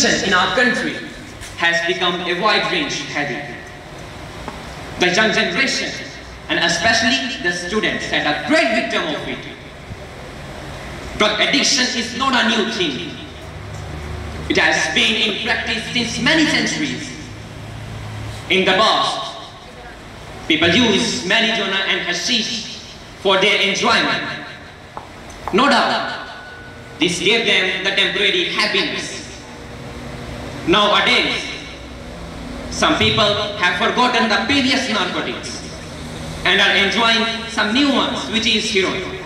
addiction in our country has become a wide-range habit. The young generation, and especially the students, are a great victim of it. Drug addiction is not a new thing. It has been in practice since many centuries. In the past, people used marijuana and hashish for their enjoyment. No doubt, this gave them the temporary happiness. Nowadays, some people have forgotten the previous narcotics and are enjoying some new ones, which is heroin.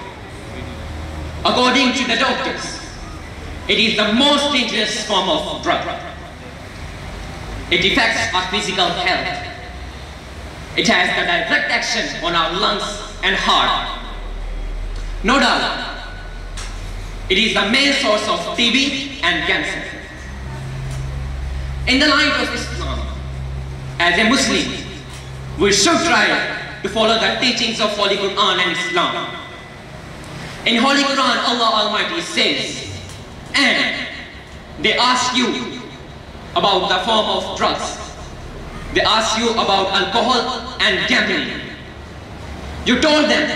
According to the doctors, it is the most dangerous form of drug. It affects our physical health. It has a direct action on our lungs and heart. No doubt, it is the main source of TB and cancer. In the light of Islam, as a Muslim, we should try to follow the teachings of Holy Quran and Islam. In Holy Quran, Allah Almighty says, and they ask you about the form of drugs. They ask you about alcohol and gambling. You told them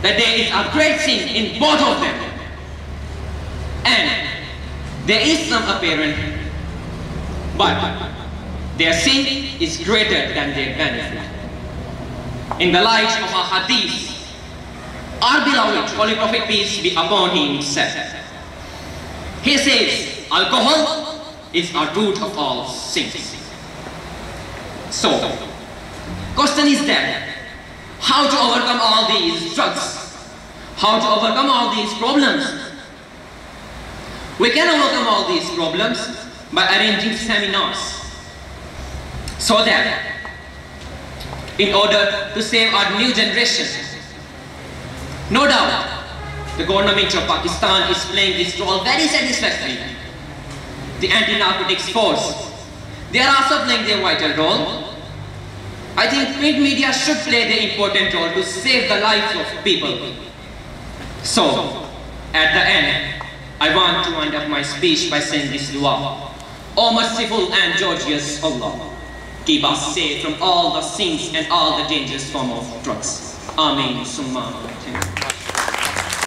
that there is a great sin in both of them, and there is some apparent, but their sin is greater than their benefit. In the light of our hadith, our beloved Holy Prophet, peace be upon him, said, he says, alcohol is a root of all sins. So, question is that, how to overcome all these drugs? How to overcome all these problems? We can overcome all these problems by arranging seminars, so that in order to save our new generation. No doubt, the government of Pakistan is playing this role very satisfactorily. The anti-narcotics force, they are also playing their vital role. I think print media should play the important role to save the lives of people. So, at the end, I want to wind up my speech by saying this dua. O merciful and gorgeous Allah, keep us safe from all the sins and all the dangerous form of drugs. Amen. Summa.